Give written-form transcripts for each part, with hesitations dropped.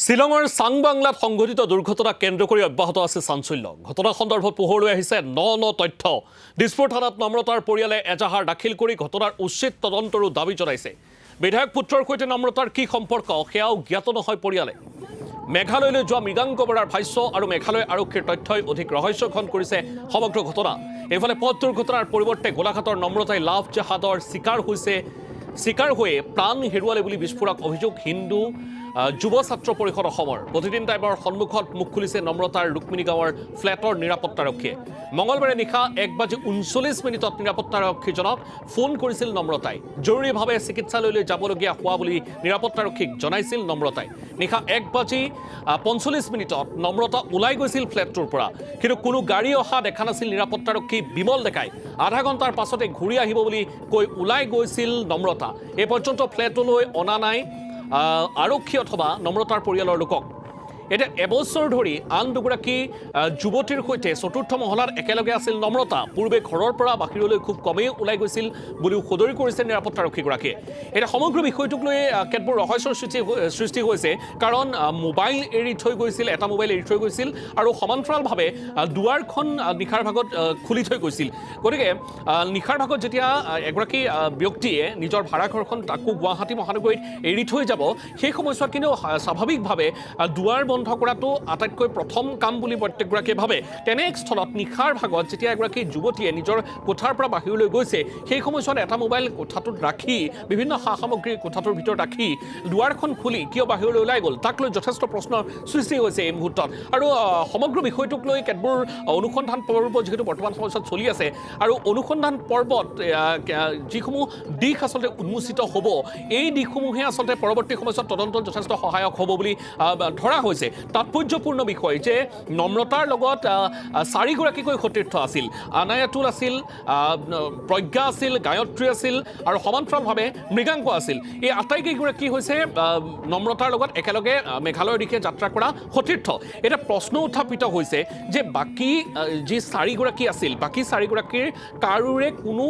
শ্বিলঙৰ চাংবাংলাত সংঘটিত দুৰ্ঘটনা কেন্দ্ৰ কৰি অব্যাহত আছে চাঞ্চল্য। ঘটনা সন্দৰ্ভত পোহৰলৈ আহিছে ন তথ্য। দিছপুৰ থানাত নম্ৰতাৰ পৰিয়ালে এজাহাৰ দাখিল কৰি ঘটনাৰ উচিত তদন্তৰো দাবী জনাইছে। বিধায়ক পুত্ৰৰ সৈতে নম্ৰতাৰ কি সম্পৰ্ক সেয়াও জ্ঞাত নহয় পৰিয়ালে। মেঘালয়লৈ যোৱা মৃগাংক বৰাৰ ভাষ্য আৰু মেঘালয় আৰক্ষীৰ তথ্যই অধিক ৰহস্যঘন কৰিছে সমগ্ৰ ঘটনা। এইফালে পথ দুৰ্ঘটনাৰ পৰিৱৰ্তে গোলাঘাটৰ নম্ৰতাই লাভ জেহাদৰ চিকাৰ হৈয়ে প্ৰাণ হেৰুৱালে বুলি বিস্ফোৰক অভিযোগ হিন্দু যুৱ ছাত্ৰ পৰিষদ অসমৰ। প্ৰতিদিন টাইমৰ সন্মুখত মুখ খুলিছে নম্ৰতাৰ ৰুক্মিণী গাঁৱৰ ফ্লেটৰ নিৰাপত্তাৰক্ষীয়ে। মঙলবাৰে নিশা 1:39 নিৰাপত্তাৰক্ষীজনক ফোন কৰিছিল নম্ৰতাই। জৰুৰীভাৱে চিকিৎসালয়লৈ যাবলগীয়া হোৱা বুলি নিৰাপত্তাৰক্ষীক জনাইছিল নম্ৰতাই। নিশা 1:45 নম্ৰতা ওলাই গৈছিল ফ্লেটটোৰ পৰা, কিন্তু কোনো গাড়ী অহা দেখা নাছিল নিৰাপত্তাৰক্ষী বিমল ডেকাই। আধা ঘণ্টাৰ পাছতে ঘূৰি আহিব বুলি কৈ ওলাই গৈছিল নম্ৰতা। এই পৰ্যন্ত ফ্লেটলৈ অনা নাই আৰক্ষী অথবা নম্ৰতাৰ পৰিয়ালৰ লোকক। এতিয়া এবছৰ ধৰি আন দুগৰাকী যুৱতীৰ সৈতে চতুৰ্থ মহলাত একেলগে আছিল নম্ৰতা। পূৰ্বে ঘৰৰ পৰা বাহিৰলৈ খুব কমেই ওলাই গৈছিল বুলিও সদৰি কৰিছে নিৰাপত্তাৰক্ষীগৰাকীয়ে। এতিয়া সমগ্ৰ বিষয়টোক লৈ কেতবোৰ ৰহস্যৰ সৃষ্টি হৈছে, কাৰণ মোবাইল এৰি থৈ গৈছিল, এটা মোবাইল এৰি থৈ গৈছিল আৰু সমান্তৰালভাৱে দুৱাৰখন নিশাৰ ভাগত খুলি থৈ গৈছিল। গতিকে নিশাৰ ভাগত যেতিয়া এগৰাকী ব্যক্তিয়ে নিজৰ ভাড়া ঘৰখন তাকো গুৱাহাটী মহানগৰীত এৰি থৈ যাব, সেই সময়ছোৱাত কিন্তু স্বাভাৱিকভাৱে দুৱাৰ বন্ধ কৰাটো আটাইতকৈ প্ৰথম কাম বুলি প্ৰত্যেকগৰাকীয়ে ভাবে। তেনে এক স্থলত নিশাৰ ভাগত যেতিয়া এগৰাকী যুৱতীয়ে নিজৰ কোঠাৰ পৰা বাহিৰলৈ গৈছে, সেই সময়ছোৱাত এটা মোবাইল কোঠাটোত ৰাখি, বিভিন্ন সা সামগ্ৰী কোঠাটোৰ ভিতৰত ৰাখি দুৱাৰখন খুলি কিয় বাহিৰলৈ ওলাই গ'ল, তাক লৈ যথেষ্ট প্ৰশ্নৰ সৃষ্টি হৈছে এই মুহূৰ্তত। আৰু সমগ্ৰ বিষয়টোক লৈ কেতবোৰ অনুসন্ধান পৰ্ব যিহেতু বৰ্তমান সময়ছোৱাত চলি আছে, আৰু অনুসন্ধান পৰ্বত যিসমূহ দিশ আচলতে উন্মোচিত হ'ব, এই দিশসমূহে আচলতে পৰৱৰ্তী সময়ছোৱাত তদন্তত যথেষ্ট সহায়ক হ'ব বুলি ধৰা হৈছে। তাৎপৰ্যপূৰ্ণ বিষয় যে নম্ৰতাৰ লগত 4গৰাকীকৈ সতীৰ্থ আছিল। আনায়াতুল আছিল, প্ৰজ্ঞা আছিল, গায়ত্ৰী আছিল আৰু সমান্তৰালভাৱে মৃগাংক আছিল। এই আটাইকেইগৰাকী হৈছে নম্ৰতাৰ লগত একেলগে মেঘালয়ৰ দিশে যাত্ৰা কৰা সতীৰ্থ। এটা প্ৰশ্ন উত্থাপিত হৈছে যে বাকী যি 4গৰাকী আছিল, বাকী 4গৰাকীৰ কাৰোৰে কোনো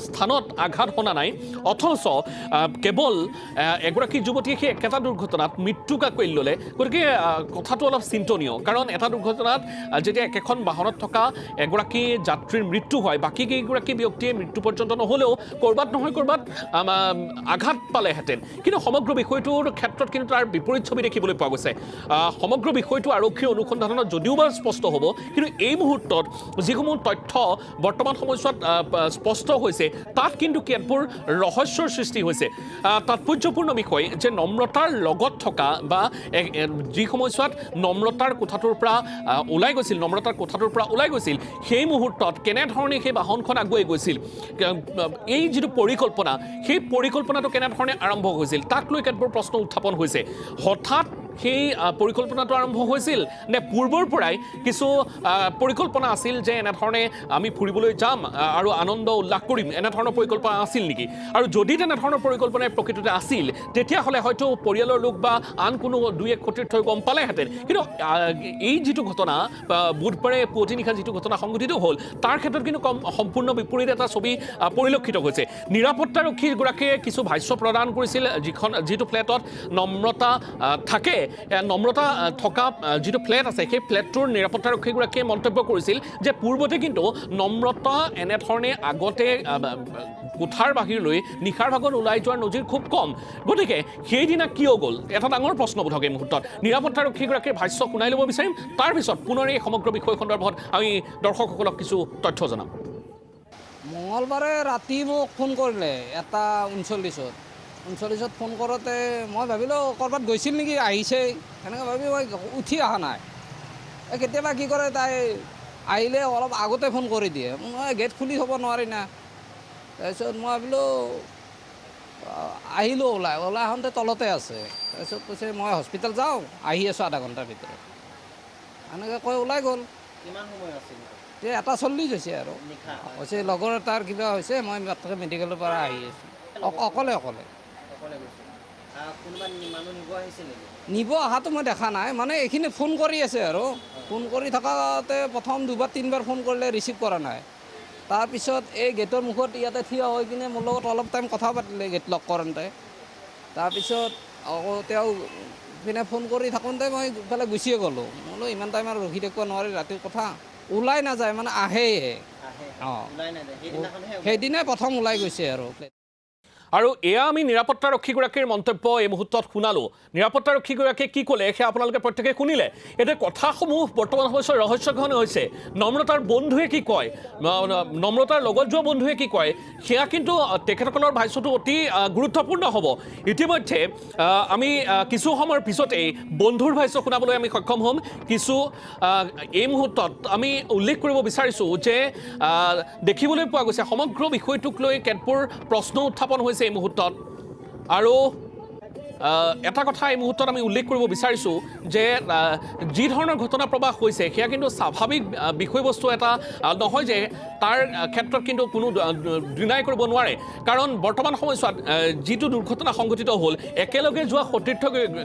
স্থানত আঘাত শুনা নাই, অথচ কেৱল এগৰাকী যুৱতীয়ে সেই একেটা দুৰ্ঘটনাত মৃত্যু কাকৈল ল'লে। গতিকে কথাটো অলপ চিন্তনীয়, কাৰণ এটা দুৰ্ঘটনাত যেতিয়া একেখন বাহনত থকা এগৰাকী যাত্ৰীৰ মৃত্যু হয়, বাকী কেইগৰাকী ব্যক্তিয়ে মৃত্যু পৰ্যন্ত নহ'লেও ক'ৰবাত নহয় ক'ৰবাত আঘাত পালেহেঁতেন। কিন্তু সমগ্ৰ বিষয়টোৰ ক্ষেত্ৰত কিন্তু তাৰ বিপৰীত ছবি দেখিবলৈ পোৱা গৈছে। সমগ্ৰ বিষয়টো আৰক্ষীৰ অনুসন্ধানত যদিও বা স্পষ্ট হ'ব, কিন্তু এই মুহূৰ্তত যিসমূহ তথ্য বৰ্তমান সময়ছোৱাত স্পষ্ট হৈছে, তাত কিন্তু কেতবোৰ ৰহস্যৰ সৃষ্টি হৈছে। তাৎপৰ্যপূৰ্ণ বিষয় যে নম্ৰতাৰ লগত থকা বা যি সময়ছোৱাত নম্ৰতাৰ কোঠাটোৰ পৰা ওলাই গৈছিল, সেই মুহূৰ্তত কেনেধৰণে সেই বাহনখন আগুৱাই গৈছিল, এই যিটো পৰিকল্পনা, সেই পৰিকল্পনাটো কেনেধৰণে আৰম্ভ হৈছিল, তাক লৈ কেতবোৰ প্ৰশ্ন উত্থাপন হৈছে। হঠাৎ সেই পৰিকল্পনাটো আৰম্ভ হৈছিল নে পূৰ্বৰ পৰাই কিছু পৰিকল্পনা আছিল যে এনেধৰণে আমি ফুৰিবলৈ যাম আৰু আনন্দ উল্লাস কৰিম, এনেধৰণৰ পৰিকল্পনা আছিল নেকি? আৰু যদি তেনেধৰণৰ পৰিকল্পনাই প্ৰকৃততে আছিল, তেতিয়াহ'লে হয়তো পৰিয়ালৰ লোক বা আন কোনো 2-1 সতীৰ্থই গম পালেহেঁতেন। কিন্তু এই যিটো ঘটনা বুধবাৰে পুৱতি নিশা যিটো ঘটনা সংঘটিত হ'ল, তাৰ ক্ষেত্ৰত কিন্তু সম্পূৰ্ণ বিপৰীত এটা ছবি পৰিলক্ষিত হৈছে। নিৰাপত্তাৰক্ষীগৰাকীয়ে কিছু ভাষ্য প্ৰদান কৰিছিল, যিটো ফ্লেটত নম্ৰতা থাকে, নম্ৰতা থকা যিটো ফ্লেট আছে, সেই ফ্লেটটোৰ নিৰাপত্তাৰক্ষীগৰাকীয়ে মন্তব্য কৰিছিল যে পূৰ্বতে কিন্তু নম্ৰতা এনেধৰণে আগতে কোঠাৰ বাহিৰলৈ নিশাৰ ভাগত ওলাই যোৱাৰ নজিৰ খুব কম। গতিকে সেইদিনা কিয় গ'ল, এটা ডাঙৰ প্ৰশ্নবোধক এই মুহূৰ্তত। নিৰাপত্তাৰক্ষীগৰাকীৰ ভাষ্য শুনাই ল'ব বিচাৰিম, তাৰ পিছত পুনৰ এই সমগ্ৰ বিষয় সন্দৰ্ভত আমি দৰ্শকসকলক কিছু তথ্য জনাম। মঙলবাৰে ৰাতি মোক ফোন কৰিলে 1:39 ফোন কৰোঁতে মই ভাবিলোঁ ক'ৰবাত গৈছিল নেকি, আহিছে, সেনেকৈ ভাবি মই উঠি অহা নাই। কেতিয়াবা কি কৰে, তাই আহিলে অলপ আগতে ফোন কৰি দিয়ে, মই গেট খুলি থ'ব নোৱাৰি না। তাৰপিছত মই ভাবিলোঁ আহিলোঁ, ওলাই আহোঁতে তলতে আছে। তাৰপিছত কৈছে মই হস্পিটেল যাওঁ, আহি আছোঁ আধা ঘণ্টাৰ ভিতৰত, এনেকৈ কৈ ওলাই গ'ল। কিমান সময় আছিল? 1:40 হৈছে আৰু কৈছে লগৰ এটাৰ কিবা হৈছে, মই মাত্ৰ মেডিকেলৰ পৰা আহি আছোঁ। অকলে নিব অহাটো মই দেখা নাই, মানে এইখিনি ফোন কৰি আছে আৰু ফোন কৰি থকাতে প্ৰথম 2-3বাৰ ফোন কৰিলে ৰিচিভ কৰা নাই। তাৰপিছত এই গেটৰ মুখত ইয়াতে থিয় হৈ কিনে মোৰ লগত অলপ টাইম কথা পাতিলে, গেট লক কৰোঁতে। তাৰপিছত আকৌ তেওঁ পিনে ফোন কৰি থাকোঁতে মই ইফালে গুচিয়ে গ'লোঁ বোলো ইমান টাইম আৰু ৰখি থাকিব নোৱাৰি ৰাতিৰ কথা ওলাই নাযায় মানে আহেহে অঁ সেইদিনাই প্ৰথম ওলাই গৈছে আৰু আৰু এয়া আমি নিৰাপত্তাৰক্ষীগৰাকীৰ মন্তব্য এই মুহূৰ্তত শুনালোঁ নিৰাপত্তাৰক্ষীগৰাকীয়ে কি ক'লে সেয়া আপোনালোকে প্ৰত্যেকে শুনিলে এতিয়া কথাসমূহ বৰ্তমান সময়ত ৰহস্যঘন হৈছে নম্ৰতাৰ বন্ধুৱে কি কয় নম্ৰতাৰ লগত যোৱা বন্ধুৱে কি কয় সেয়া কিন্তু তেখেতসকলৰ ভাষ্যটো অতি গুৰুত্বপূৰ্ণ হ'ব ইতিমধ্যে আমি কিছু সময়ৰ পিছতেই বন্ধুৰ ভাষ্য শুনাবলৈ আমি সক্ষম হ'ম কিছু এই মুহূৰ্তত আমি উল্লেখ কৰিব বিচাৰিছোঁ যে দেখিবলৈ পোৱা গৈছে সমগ্ৰ বিষয়টোক লৈ কেতবোৰ প্ৰশ্ন উত্থাপন হৈছে এই মুহূৰ্তত আৰু এটা কথা এই মুহূৰ্তত আমি উল্লেখ কৰিব বিচাৰিছোঁ যে যি ধৰণৰ ঘটনা প্ৰবাহ হৈছে সেয়া কিন্তু স্বাভাৱিক বিষয়বস্তু এটা নহয় যে তাৰ ক্ষেত্ৰত কিন্তু কোনো ডিনাই কৰিব নোৱাৰে কাৰণ বৰ্তমান সময়ছোৱাত যিটো দুৰ্ঘটনা সংঘটিত হ'ল একেলগে যোৱা সতীৰ্থ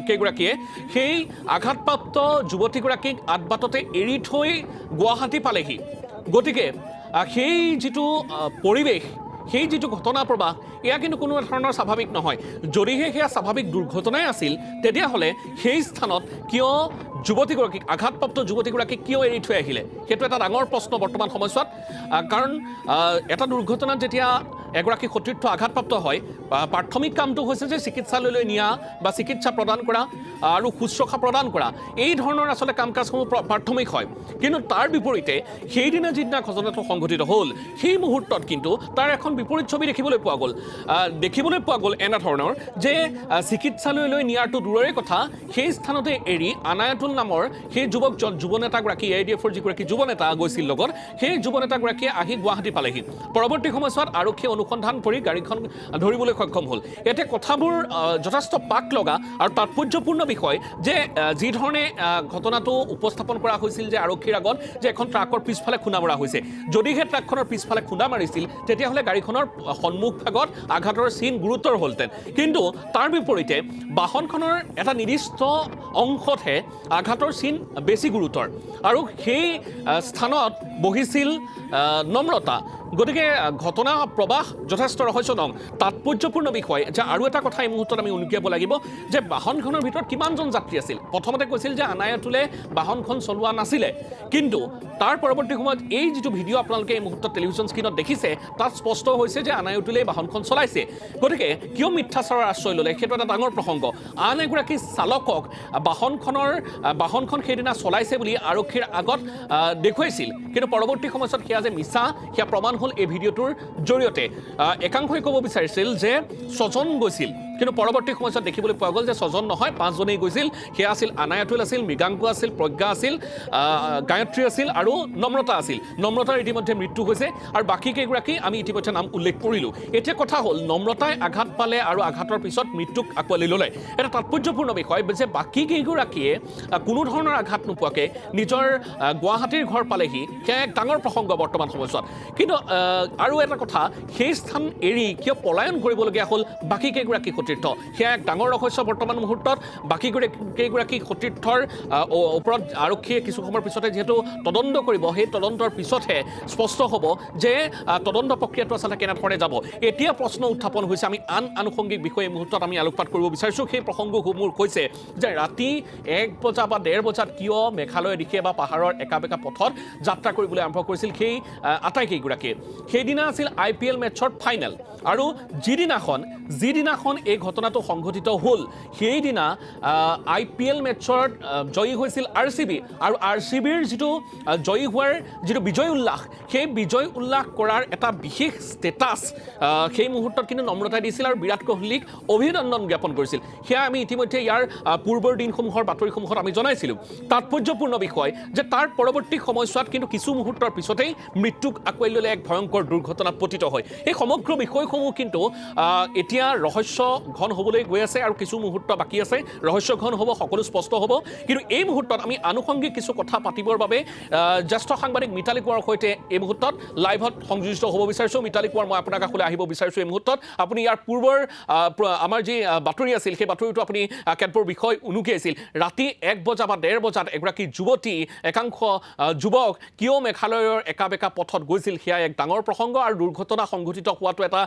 কেইগৰাকীয়ে সেই আঘাতপ্ৰাপ্ত যুৱতীগৰাকীক আদবাটতে এৰি থৈ গুৱাহাটী পালেহি গতিকে সেই যিটো পৰিৱেশ সেই যিটো ঘটনা প্ৰবাহ এয়া কিন্তু কোনো ধৰণৰ স্বাভাৱিক নহয় যদিহে সেয়া স্বাভাৱিক দুৰ্ঘটনাই আছিল তেতিয়াহ'লে সেই স্থানত কিয় যুৱতীগৰাকীক আঘাতপ্ৰাপ্ত যুৱতীগৰাকীক কিয় এৰি থৈ আহিলে সেইটো এটা ডাঙৰ প্ৰশ্ন বৰ্তমান সময়ছোৱাত কাৰণ এটা দুৰ্ঘটনাত যেতিয়া এগৰাকী সতীৰ্থ আঘাতপ্ৰাপ্ত হয় প্ৰাথমিক কামটো হৈছে যে চিকিৎসালয়লৈ নিয়া বা চিকিৎসা প্ৰদান কৰা আৰু শুশ্ৰূষা প্ৰদান কৰা এই ধৰণৰ আচলতে কাম কাজসমূহ প্ৰাথমিক হয় কিন্তু তাৰ বিপৰীতে সেইদিনা যিদিনা ঘটনাটো সংঘটিত হ'ল সেই মুহূৰ্তত কিন্তু তাৰ এখন বিপৰীত ছবি দেখিবলৈ পোৱা গ'ল এনেধৰণৰ যে চিকিৎসালয়লৈ নিয়াটো দূৰৰে কথা সেই স্থানতে এৰি আনায়াতুল নামৰ সেই যুৱনেতাগৰাকী AIDFৰ যিগৰাকী যুৱনেতা গৈছিল লগত সেই যুৱনেতাগৰাকীয়ে আহি গুৱাহাটী পালেহি পৰৱৰ্তী সময়ছোৱাত আৰক্ষীয়ে অনুসন্ধান কৰি গাড়ীখন ধৰিবলৈ সক্ষম হ'ল এতিয়া কথাবোৰ যথেষ্ট পাক লগা আৰু তাৎপৰ্যপূৰ্ণ বিষয় যে যি ধৰণে ঘটনাটো উপস্থাপন কৰা হৈছিল যে আৰক্ষীৰ আগত যে এখন ট্ৰাকৰ পিছফালে খুন্দা মৰা হৈছে যদিহে ট্ৰাকখনৰ পিছফালে খুন্দা মাৰিছিল তেতিয়াহ'লে গাড়ীখনৰ সন্মুখ ভাগত আঘাতৰ চিন গুৰুতৰ হ'লহেঁতেন কিন্তু তাৰ বিপৰীতে বাহনখনৰ এটা নিৰ্দিষ্ট অংশতহে আঘাতৰ চিন বেছি গুৰুতৰ আৰু সেই স্থানত বহিছিল নম্ৰতা গতিকে ঘটনা প্ৰবাহ যথেষ্ট ৰহস্যজনক তাৎপৰ্যপূৰ্ণ বিষয় যে আৰু এটা কথা এই মুহূৰ্তত আমি উনুকিয়াব লাগিব যে বাহনখনৰ ভিতৰত কিমানজন যাত্ৰী আছিল প্ৰথমতে কৈছিল যে আনায়াতুলে বাহনখন চলোৱা নাছিলে কিন্তু তাৰ পৰৱৰ্তী সময়ত এই যিটো ভিডিঅ' আপোনালোকে এই মুহূৰ্তত টেলিভিশ্যন স্ক্ৰীণত দেখিছে তাত স্পষ্ট হৈছে যে আনায়াতুলে বাহনখন চলাইছে গতিকে কিয় মিথ্যাচাৰৰ আশ্ৰয় ল'লে সেইটো এটা ডাঙৰ প্ৰসংগ আন এগৰাকী চালকক বাহনখন সেইদিনা চলাইছে বুলি আৰক্ষীৰ আগত দেখুৱাইছিল কিন্তু পৰৱৰ্তী সময়ত সেয়া যে মিছা সেয়া প্ৰমাণ হ'ল এই ভিডিঅ'টোৰ জৰিয়তে একাংশই ক'ব বিচাৰিছিল যে ছজন গৈছিল কিন্তু পৰৱৰ্তী সময়ত দেখিবলৈ পোৱা গ'ল যে ছজন নহয় পাঁচজনেই গৈছিল সেয়া আছিল আনায়াতুল আছিল মৃগাংক আছিল প্ৰজ্ঞা আছিল গায়ত্ৰী আছিল আৰু নম্ৰতা আছিল নম্ৰতাৰ ইতিমধ্যে মৃত্যু হৈছে আৰু বাকী কেইগৰাকী আমি ইতিমধ্যে নাম উল্লেখ কৰিলোঁ এতিয়া কথা হ'ল নম্ৰতাই আঘাত পালে আৰু আঘাতৰ পিছত মৃত্যুক আঁকোৱালি ল'লে এটা তাৎপৰ্যপূৰ্ণ বিষয় যে বাকী কেইগৰাকীয়ে কোনো ধৰণৰ আঘাত নোপোৱাকৈ নিজৰ গুৱাহাটীৰ ঘৰ পালেহি সেয়া এক ডাঙৰ প্ৰসংগ বৰ্তমান সময়ছোৱাত কিন্তু আৰু এটা কথা সেই স্থান এৰি কিয় পলায়ন কৰিবলগীয়া হ'ল বাকী কেইগৰাকী সতীৰ্থ সেয়া এক ডাঙৰ ৰহস্য বৰ্তমান মুহূৰ্তত বাকী কেইগৰাকী সতীৰ্থৰ ওপৰত আৰক্ষীয়ে কিছু সময়ৰ পিছতে যিহেতু তদন্ত কৰিব সেই তদন্তৰ পিছতহে স্পষ্ট হ'ব যে তদন্ত প্ৰক্ৰিয়াটো আচলতে কেনেধৰণে যাব এতিয়া প্ৰশ্ন উত্থাপন হৈছে আমি আন আনুষংগিক বিষয়ে এই মুহূৰ্তত আমি আলোকপাত কৰিব বিচাৰিছোঁ সেই প্ৰসংগসমূহ কৈছে যে ৰাতি 1 বজা বা 1:30 বজাত কিয় মেঘালয়ৰ দিশে বা পাহাৰৰ একা বেকা পথত যাত্ৰা কৰিবলৈ আৰম্ভ কৰিছিল সেই আটাইকেইগৰাকীয়ে সেইদিনা আছিল IPL মেটছৰ ফাইনেল আৰু যিদিনাখন এই ঘটনাটো সংঘটিত হ'ল সেইদিনা IPL মেটছত জয়ী হৈছিল RCB আৰু RCBৰ যিটো জয়ী হোৱাৰ যিটো বিজয় উল্লাস সেই বিজয় উল্লাস কৰাৰ এটা বিশেষ ষ্টেটাছ সেই মুহূৰ্তত কিন্তু নম্ৰতাই দিছিল আৰু বিৰাট কোহলীক অভিনন্দন জ্ঞাপন কৰিছিল সেয়া আমি ইতিমধ্যে ইয়াৰ পূৰ্বৰ দিনসমূহৰ বাতৰিসমূহত আমি জনাইছিলোঁ তাৎপৰ্যপূৰ্ণ বিষয় যে তাৰ পৰৱৰ্তী সময়ছোৱাত কিন্তু কিছু মুহূৰ্তৰ পিছতেই মৃত্যুক আঁকোৱালি ল'লে এক ভয়ংকৰ দুৰ্ঘটনাত পতিত হয় এই সমগ্ৰ বিষয়সমূহ কিন্তু এতিয়া ৰহস্য ঘন হ'বলৈ গৈ আছে আৰু কিছু মুহূৰ্ত বাকী আছে ৰহস্য ঘন হ'ব সকলো স্পষ্ট হ'ব কিন্তু এই মুহূৰ্তত আমি আনুষংগিক কিছু কথা পাতিবৰ বাবে জ্যেষ্ঠ সাংবাদিক মিতালী কোঁৱৰৰ সৈতে এই মুহূৰ্তত লাইভত সংযোজিত হ'ব বিচাৰিছোঁ মিতালী কোঁৱৰ মই আপোনাৰ কাষলৈ আহিব বিচাৰিছোঁ এই মুহূৰ্তত আপুনি ইয়াৰ পূৰ্বৰ আমাৰ যি বাতৰি আছিল সেই বাতৰিটো আপুনি কেতবোৰ বিষয় উনুকিয়াইছিল ৰাতি 1 বজা বা 1:30 বজাত এগৰাকী যুৱতী একাংশ যুৱক কিয় মেঘালয়ৰ একা বেকা পথত গৈছিল সেয়া এক ডাঙৰ প্ৰসংগ আৰু দুৰ্ঘটনা সংঘটিত হোৱাটো এটা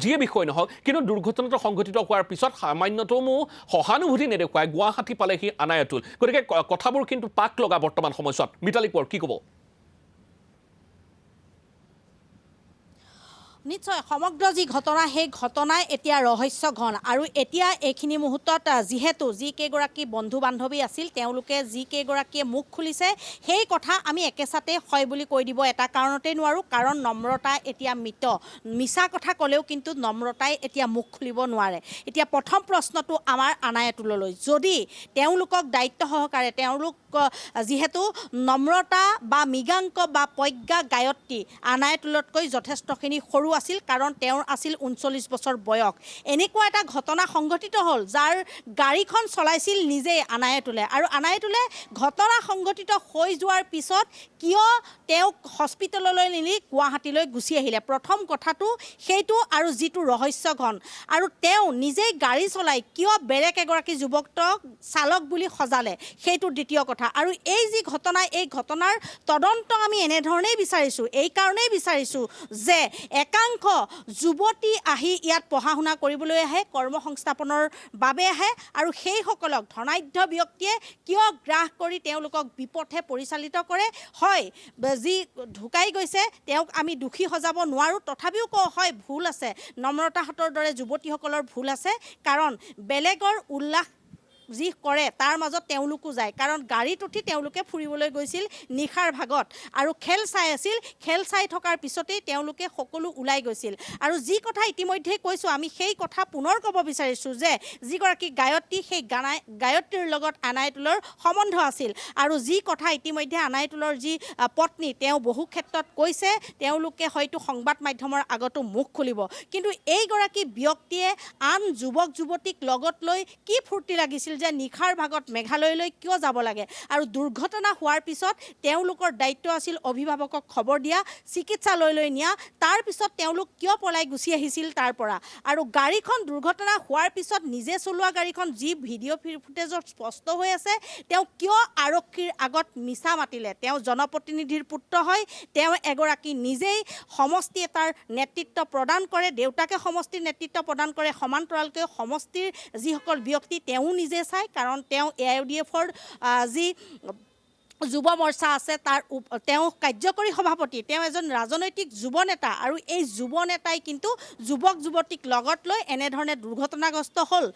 যিয়ে বিষয় নহওক কিন্তু দুৰ্ঘটনাটো সংঘটিত সংঘটিত হোৱাৰ পিছত সামান্যতমো সহানুভূতি নেদেখুৱাই গুৱাহাটী পালেহি আনায়াতুল গতিকে কথাবোৰ কিন্তু পাক লগা বৰ্তমান সময়ছোৱাত মিতালী কোঁৱৰ কি ক'ব নিশ্চয় সমগ্ৰ যি ঘটনা সেই ঘটনাই এতিয়া ৰহস্য ঘন আৰু এতিয়া এইখিনি মুহূৰ্তত যিহেতু যি কেইগৰাকী বন্ধু বান্ধৱী আছিল তেওঁলোকে যি কেইগৰাকীয়ে মুখ খুলিছে সেই কথা আমি একেচাতে হয় বুলি কৈ দিব এটা কাৰণতেই নোৱাৰোঁ কাৰণ নম্ৰতা এতিয়া মৃত মিছা কথা ক'লেও কিন্তু নম্ৰতাই এতিয়া মুখ খুলিব নোৱাৰে এতিয়া প্ৰথম প্ৰশ্নটো আমাৰ আনায়াতুললৈ যদি তেওঁলোকক দায়িত্ব সহকাৰে তেওঁলোক যিহেতু নম্ৰতা বা মৃগাংক বা প্ৰজ্ঞা গায়ত্ৰী আনায়াতুলতকৈ যথেষ্টখিনি সৰু আছিল কাৰণ তেওঁৰ আছিল ৩৯ বছৰ বয়স এনেকুৱা এটা ঘটনা সংঘটিত হ'ল যাৰ গাড়ীখন চলাইছিল নিজেই আনায়াতুলে আৰু আনায়াতুলে ঘটনা সংঘটিত হৈ যোৱাৰ পিছত কিয় তেওঁক হস্পিটেললৈ নিলি গুৱাহাটীলৈ গুচি আহিলে প্ৰথম কথাটো সেইটো আৰু যিটো ৰহস্যঘন আৰু তেওঁ নিজেই গাড়ী চলাই কিয় বেলেগ এগৰাকী যুৱকক চালক বুলি সজালে সেইটো দ্বিতীয় কথা আৰু এই যি ঘটনা এই ঘটনাৰ তদন্ত আমি এনেধৰণেই বিচাৰিছোঁ এই কাৰণেই বিচাৰিছোঁ যে একাংশ যুৱতী আহি ইয়াত পঢ়া শুনা কৰিবলৈ আহে কৰ্মসংস্থাপনৰ বাবে আহে আৰু সেইসকলক ধনাঢ্য ব্যক্তিয়ে কিয় গ্ৰাস কৰি তেওঁলোকক বিপথে পৰিচালিত কৰে হয় যি ঢুকাই গৈছে তেওঁক আমি দোষী সজাব নোৱাৰোঁ তথাপিও কওঁ হয় ভুল আছে নম্ৰতাহঁতৰ দৰে যুৱতীসকলৰ ভুল আছে কাৰণ বেলেগৰ উল্লাস যি কৰে তাৰ মাজত তেওঁলোকো যায় কাৰণ গাড়ীত উঠি তেওঁলোকে ফুৰিবলৈ গৈছিল নিশাৰ ভাগত আৰু খেল চাই আছিল খেল চাই থকাৰ পিছতেই তেওঁলোকে সকলো ওলাই গৈছিল আৰু যি কথা ইতিমধ্যে কৈছোঁ আমি সেই কথা পুনৰ ক'ব বিচাৰিছোঁ যে যিগৰাকী গায়ত্ৰী সেই গায়ত্ৰীৰ লগত আনায়াতুলৰ সম্বন্ধ আছিল আৰু যি কথা ইতিমধ্যে আনায়াতুলৰ যি পত্নী তেওঁ বহু ক্ষেত্ৰত কৈছে তেওঁলোকে হয়তো সংবাদ মাধ্যমৰ আগতো মুখ খুলিব কিন্তু এইগৰাকী ব্যক্তিয়ে আন যুৱক যুৱতীক লগত লৈ কি ফূৰ্তি লাগিছিল যে নিশাৰ ভাগত মেঘালয়লৈ কিয় যাব লাগে আৰু দুৰ্ঘটনা হোৱাৰ পিছত তেওঁলোকৰ দায়িত্ব আছিল অভিভাৱকক খবৰ দিয়া চিকিৎসালয়লৈ নিয়া তাৰ পিছত তেওঁলোক কিয় পলাই গুচি আহিছিল তাৰ পৰা আৰু গাড়ীখন দুৰ্ঘটনা হোৱাৰ পিছত নিজে চলোৱা গাড়ীখন যি ভিডিঅ' ফুটেজত স্পষ্ট হৈ আছে তেওঁ কিয় আৰক্ষীৰ আগত মিছা মাতিলে তেওঁ জনপ্ৰতিনিধিৰ পুত্ৰ হয় তেওঁ এগৰাকী নিজেই সমষ্টি এটাৰ নেতৃত্ব প্ৰদান কৰে দেউতাকে সমষ্টিৰ নেতৃত্ব প্ৰদান কৰে সমান্তৰালকৈ সমষ্টিৰ যিসকল ব্যক্তি তেওঁ নিজে চায় কাৰণ তেওঁ AIUDFৰ যি যুৱ মৰ্চা আছে তাৰ তেওঁ কাৰ্যকৰী সভাপতি তেওঁ এজন ৰাজনৈতিক যুৱ নেতা আৰু এই যুৱ নেতাই কিন্তু যুৱক যুৱতীক লগত লৈ এনেধৰণে দুৰ্ঘটনাগ্ৰস্ত হ'ল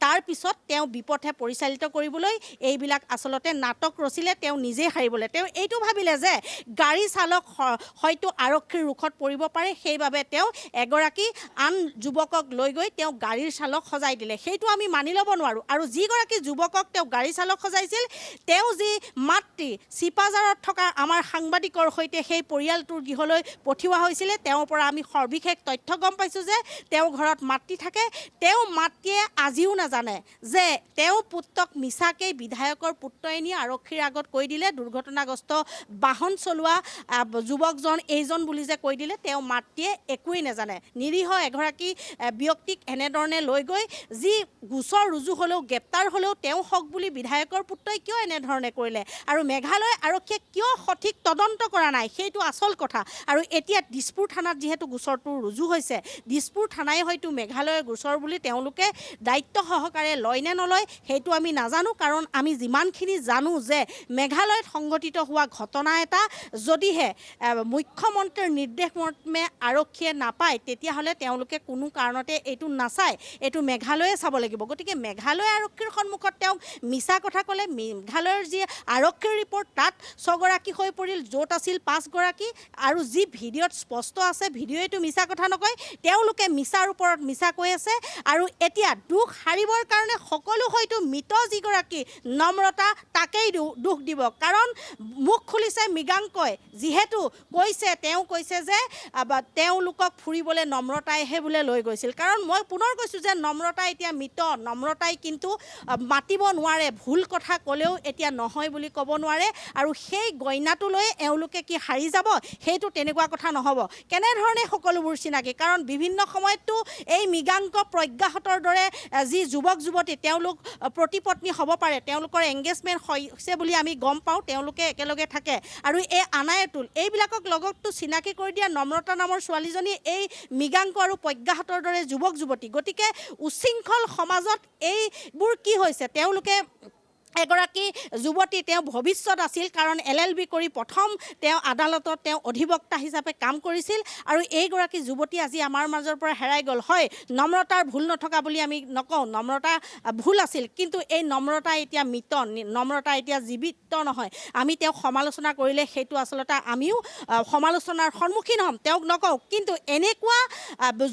তাৰ পিছত তেওঁ বিপথে পৰিচালিত কৰিবলৈ এইবিলাক আচলতে নাটক ৰচিলে তেওঁ নিজেই হাৰিবলৈ তেওঁ এইটো ভাবিলে যে গাড়ী চালক হয়তো আৰক্ষীৰ ৰুখত পৰিব পাৰে সেইবাবে তেওঁ এগৰাকী আন যুৱকক লৈ গৈ তেওঁ গাড়ীৰ চালক সজাই দিলে সেইটো আমি মানি ল'ব নোৱাৰোঁ আৰু যিগৰাকী যুৱকক তেওঁ গাড়ী চালক সজাইছিল তেওঁ যি মাতৃ চিপাজাৰত থকা আমাৰ সাংবাদিকৰ সৈতে সেই পৰিয়ালটোৰ গৃহলৈ পঠিওৱা হৈছিলে তেওঁৰ পৰা আমি সৰ্বিশেষ তথ্য গম পাইছোঁ যে তেওঁ ঘৰত মাতৃ থাকে তেওঁ মাতৃয়ে আজিও নাজানে যে তেওঁ পুত্ৰক মিছাকৈ বিধায়কৰ পুত্ৰই নি আৰক্ষীৰ আগত কৈ দিলে দুৰ্ঘটনাগ্ৰস্ত বাহন চলোৱা যুৱকজন এইজন বুলি যে কৈ দিলে তেওঁ মাতৃয়ে একোৱেই নাজানে নিৰীহ এগৰাকী ব্যক্তিক এনেধৰণে লৈ গৈ যি গোচৰ ৰুজু হ'লেও গ্ৰেপ্তাৰ হ'লেও তেওঁ হওক বুলি বিধায়কৰ পুত্ৰই কিয় এনেধৰণে কৰিলে আৰু মেঘালয় আৰক্ষীয়ে কিয় সঠিক তদন্ত কৰা নাই সেইটো আচল কথা আৰু এতিয়া দিছপুৰ থানাত যিহেতু গোচৰটো ৰুজু হৈছে দিছপুৰ থানাই হয়তো মেঘালয়ৰ গোচৰ বুলি তেওঁলোকে দায়িত্ব সহকাৰে লয় নে নলয় সেইটো আমি নাজানো কাৰণ আমি যিমানখিনি জানো যে মেঘালয়ত সংঘটিত হোৱা ঘটনা এটা যদিহে মুখ্যমন্ত্ৰীৰ নিৰ্দেশ মৰ্মে আৰক্ষীয়ে নাপায় তেতিয়াহ'লে তেওঁলোকে কোনো কাৰণতে এইটো নাচায় এইটো মেঘালয়ে চাব লাগিব গতিকে মেঘালয় আৰক্ষীৰ সন্মুখত তেওঁক মিছা কথা ক'লে মেঘালয়ৰ যি আৰক্ষীৰ ৰিপৰ্ট তাত 6গৰাকী হৈ পৰিল য'ত আছিল 5গৰাকী আৰু যি ভিডিঅ'ত স্পষ্ট আছে ভিডিঅ'টো মিছা কথা নকয় তেওঁলোকে মিছাৰ ওপৰত মিছা কৈ আছে আৰু এতিয়া দুখ হাৰিবৰ কাৰণে সকলো হয়তো মৃত যিগৰাকী নম্ৰতা তাকেই দুখ দিব কাৰণ মুখ খুলিছে মৃগাংকই যিহেতু তেওঁ কৈছে যে তেওঁলোকক ফুৰিবলৈ নম্ৰতাইহে বোলে লৈ গৈছিল কাৰণ মই পুনৰ কৈছোঁ যে নম্ৰতা এতিয়া মৃত নম্ৰতাই কিন্তু মাতিব নোৱাৰে ভুল কথা ক'লেও এতিয়া নহয় বুলি ক'ব নোৱাৰে পাৰে আৰু সেই গইনাটো লৈ এওঁলোকে কি হাৰি যাব সেইটো তেনেকুৱা কথা নহ'ব কেনেধৰণে সকলোবোৰ চিনাকি কাৰণ বিভিন্ন সময়ততো এই মৃগাংক প্ৰজ্ঞাহতৰ দৰে যি যুৱক যুৱতী তেওঁলোক প্ৰতিপত্নী হ'ব পাৰে তেওঁলোকৰ এংগেজমেণ্ট হৈছে বুলি আমি গম পাওঁ তেওঁলোকে একেলগে থাকে আৰু এই আনায়েতুল এইবিলাকক লগততো চিনাকি কৰি দিয়া নম্ৰতা নামৰ ছোৱালীজনী এই মৃগাংক আৰু প্ৰজ্ঞাহতৰ দৰে যুৱক যুৱতী গতিকে উশৃংখল সমাজত এইবোৰ কি হৈছে তেওঁলোকে এগৰাকী যুৱতী তেওঁ ভৱিষ্যত আছিল কাৰণ LLB কৰি প্ৰথম তেওঁ আদালতত তেওঁ অধিবক্তা হিচাপে কাম কৰিছিল আৰু এইগৰাকী যুৱতী আজি আমাৰ মাজৰ পৰা হেৰাই গ'ল হয় নম্ৰতাৰ ভুল নথকা বুলি আমি নকওঁ নম্ৰতা ভুল আছিল কিন্তু এই নম্ৰতা এতিয়া মৃত নম্ৰতা এতিয়া জীৱিত নহয় আমি তেওঁক সমালোচনা কৰিলে সেইটো আচলতে আমিও সমালোচনাৰ সন্মুখীন হ'ম তেওঁক নকওঁ কিন্তু এনেকুৱা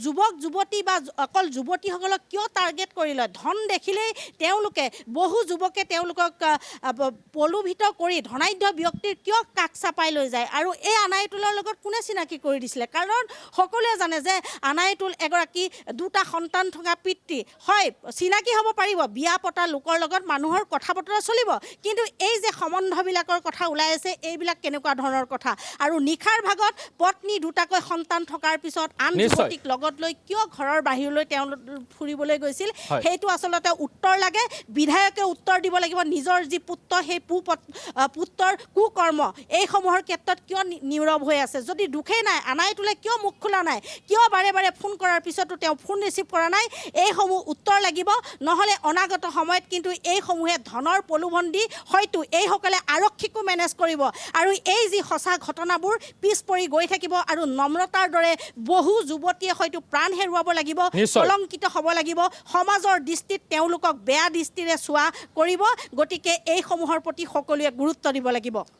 যুৱক যুৱতী বা অকল যুৱতীসকলক কিয় টাৰ্গেট কৰি লয় ধন দেখিলেই তেওঁলোকে বহু যুৱকে তেওঁলোকক পলুভিত কৰি ধনাঢ্য ব্যক্তিৰ কিয় কাষ চাপাই লৈ যায় আৰু এই আনায়েতুলৰ লগত কোনে চিনাকি কৰি দিছিলে কাৰণ সকলোৱে জানে যে আনায়েতুল এগৰাকী দুটা সন্তান থকা পিতৃ হয় চিনাকি হ'ব পাৰিব বিয়া পতা লোকৰ লগত মানুহৰ কথা বতৰা চলিব কিন্তু এই যে সম্বন্ধবিলাকৰ কথা ওলাই আছে এইবিলাক কেনেকুৱা ধৰণৰ কথা আৰু নিশাৰ ভাগত পত্নী দুটাকৈ সন্তান থকাৰ পিছত আন যুৱতীক লগত লৈ কিয় ঘৰৰ বাহিৰলৈ তেওঁলোক ফুৰিবলৈ গৈছিল সেইটো আচলতে উত্তৰ লাগে বিধায়কে উত্তৰ দিব লাগিব নিজৰ যি পুত্ৰ সেই পুত্ৰৰ কুকৰ্ম এইসমূহৰ ক্ষেত্ৰত কিয় নীৰৱ হৈ আছে যদি দুখেই নাই আনায়েতুলে কিয় মুখ খোলা নাই কিয় বাৰে বাৰে ফোন কৰাৰ পিছতো তেওঁ ফোন ৰিচিভ কৰা নাই এইসমূহ উত্তৰ লাগিব নহ'লে অনাগত সময়ত কিন্তু এইসমূহে ধনৰ প্ৰলোভন দি হয়তো এইসকলে আৰক্ষীকো মেনেজ কৰিব আৰু এই যি সঁচা ঘটনাবোৰ পিছ পৰি গৈ থাকিব আৰু নম্ৰতাৰ দৰে বহু যুৱতীয়ে হয়তো প্ৰাণ হেৰুৱাব লাগিব কলংকিত হ'ব লাগিব সমাজৰ দৃষ্টিত তেওঁলোকক বেয়া দৃষ্টিৰে চোৱা কৰিব গতিকে এইসমূহৰ প্ৰতি সকলোৱে গুৰুত্ব দিব লাগিব